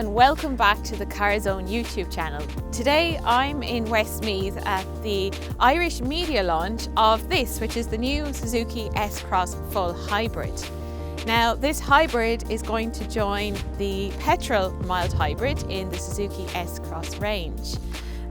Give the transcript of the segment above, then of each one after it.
and welcome back to the Carzone YouTube channel. Today I'm in Westmeath at the Irish media launch of this, which is the new Suzuki S-Cross full hybrid. Now this hybrid is going to join the petrol mild hybrid in the Suzuki S-Cross range.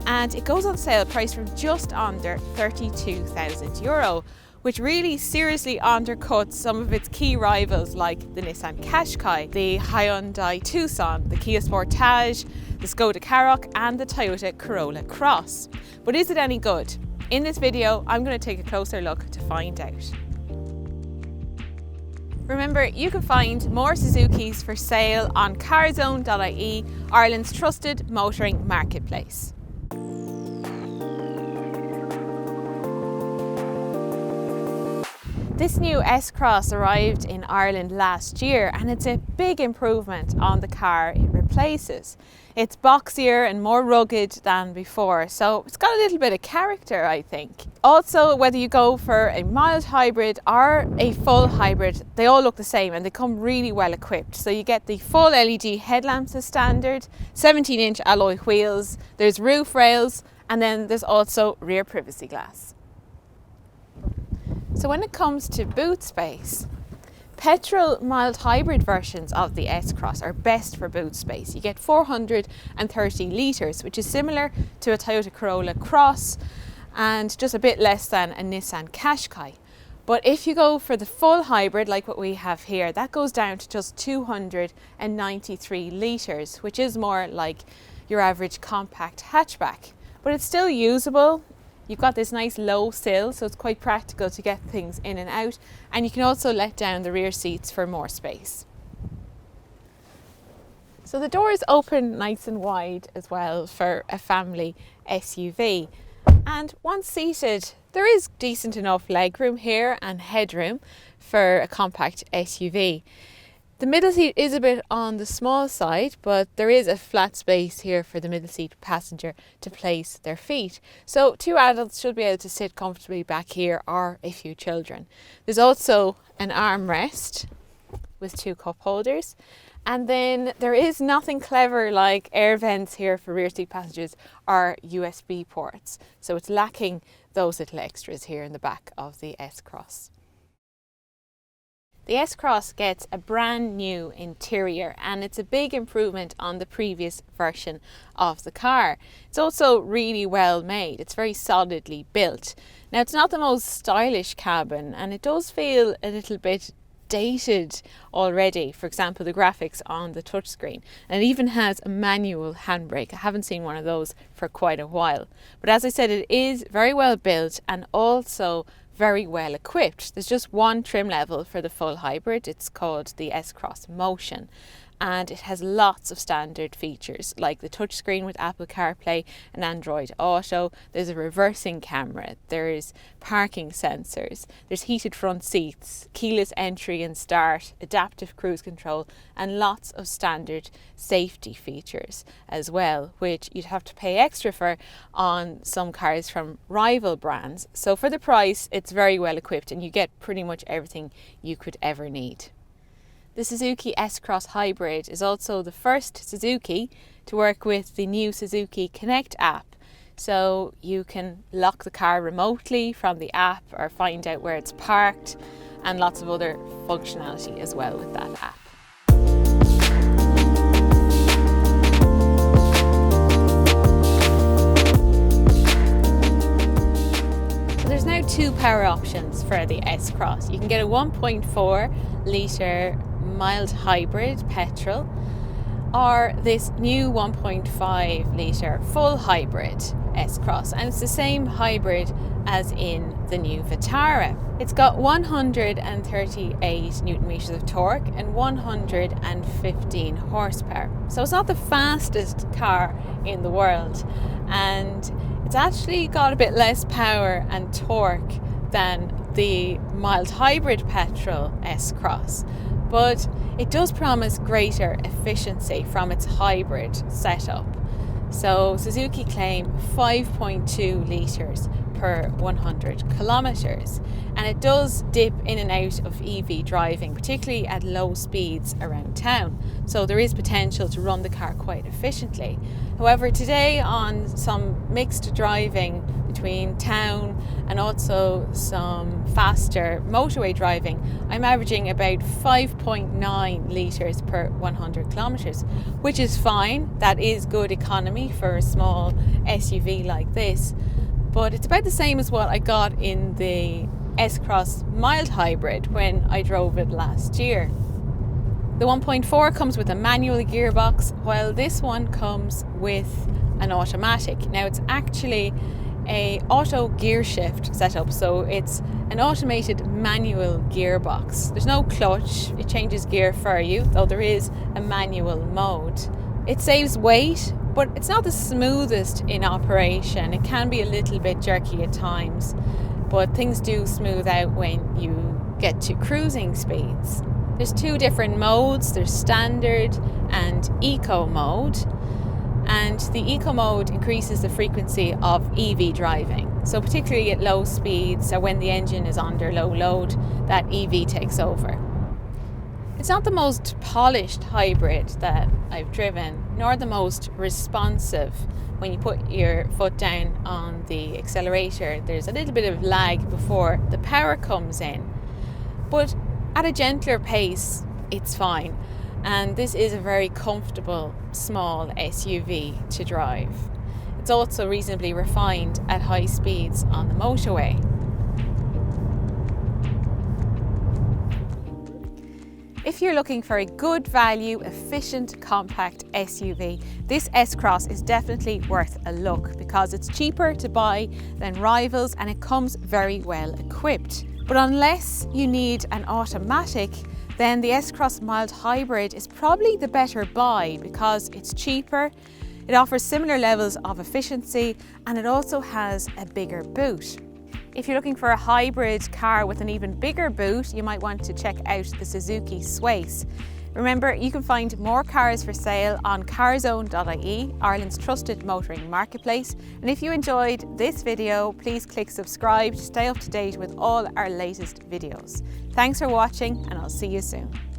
And it goes on sale priced from just under €32,000, which really seriously undercuts some of its key rivals like the Nissan Qashqai, the Hyundai Tucson, the Kia Sportage, the Skoda Karoq and the Toyota Corolla Cross. But is it any good? In this video, I'm going to take a closer look to find out. Remember, you can find more Suzukis for sale on carzone.ie, Ireland's trusted motoring marketplace. This new S-Cross arrived in Ireland last year and it's a big improvement on the car it replaces. It's boxier and more rugged than before, so it's got a little bit of character, I think. Also, whether you go for a mild hybrid or a full hybrid, they all look the same and they come really well equipped. So you get the full LED headlamps as standard, 17-inch alloy wheels, there's roof rails, and then there's also rear privacy glass. So when it comes to boot space, petrol mild hybrid versions of the S-Cross are best for boot space. You get 430 litres, which is similar to a Toyota Corolla Cross and just a bit less than a Nissan Qashqai. But if you go for the full hybrid, like what we have here, that goes down to just 293 litres, which is more like your average compact hatchback. But it's still usable. You've got this nice low sill, so it's quite practical to get things in and out, and you can also let down the rear seats for more space. So the doors open nice and wide as well for a family SUV, and once seated there is decent enough legroom here and headroom for a compact SUV. The middle seat is a bit on the small side, but there is a flat space here for the middle seat passenger to place their feet. So two adults should be able to sit comfortably back here, or a few children. There's also an armrest with two cup holders. And then there is nothing clever like air vents here for rear seat passengers or USB ports. So it's lacking those little extras here in the back of the S-Cross. The S-Cross gets a brand new interior and it's a big improvement on the previous version of the car. It's also really well made. It's very solidly built. Now it's not the most stylish cabin and it does feel a little bit dated already. For example, the graphics on the touchscreen, and it even has a manual handbrake. I haven't seen one of those for quite a while. But as I said, it is very well built and also very well equipped. There's just one trim level for the full hybrid. It's called the S-Cross Motion, and it has lots of standard features like the touchscreen with Apple CarPlay and Android Auto. There's a reversing camera, there's parking sensors, there's heated front seats, keyless entry and start, adaptive cruise control, and lots of standard safety features as well, which you'd have to pay extra for on some cars from rival brands. So for the price, it's very well equipped and you get pretty much everything you could ever need. The Suzuki S-Cross Hybrid is also the first Suzuki to work with the new Suzuki Connect app. So you can lock the car remotely from the app or find out where it's parked, and lots of other functionality as well with that app. So there's now two power options for the S-Cross. You can get a 1.4 litre mild hybrid petrol or this new 1.5 litre full hybrid S-Cross, and it's the same hybrid as in the new Vitara. It's got 138 newton meters of torque and 115 horsepower. So it's not the fastest car in the world, and it's actually got a bit less power and torque than the mild hybrid petrol S-Cross. But it does promise greater efficiency from its hybrid setup. So Suzuki claim 5.2 litres per 100 kilometers. And it does dip in and out of EV driving, particularly at low speeds around town. So there is potential to run the car quite efficiently. However, today on some mixed driving between town and also some faster motorway driving, I'm averaging about 5.9 litres per 100 kilometres, which is fine. That is good economy for a small SUV like this, but it's about the same as what I got in the S-Cross mild hybrid when I drove it last year. The 1.4 comes with a manual gearbox, while this one comes with an automatic. Now it's actually a auto gear shift setup, so it's an automated manual gearbox. There's no clutch, it changes gear for you, though there is a manual mode. It saves weight, but it's not the smoothest in operation. It can be a little bit jerky at times, but things do smooth out when you get to cruising speeds. There's two different modes, there's standard and eco mode. And the eco mode increases the frequency of EV driving. So particularly at low speeds or when the engine is under low load, that EV takes over. It's not the most polished hybrid that I've driven, nor the most responsive. When you put your foot down on the accelerator, there's a little bit of lag before the power comes in. But at a gentler pace, it's fine. And this is a very comfortable small SUV to drive. It's also reasonably refined at high speeds on the motorway. If you're looking for a good value, efficient, compact SUV, this S-Cross is definitely worth a look because it's cheaper to buy than rivals and it comes very well equipped. But unless you need an automatic, then the S-Cross mild hybrid is probably the better buy because it's cheaper, it offers similar levels of efficiency, and it also has a bigger boot. If you're looking for a hybrid car with an even bigger boot, you might want to check out the Suzuki S-Cross. Remember, you can find more cars for sale on Carzone.ie, Ireland's trusted motoring marketplace. And if you enjoyed this video, please click subscribe to stay up to date with all our latest videos. Thanks for watching, and I'll see you soon.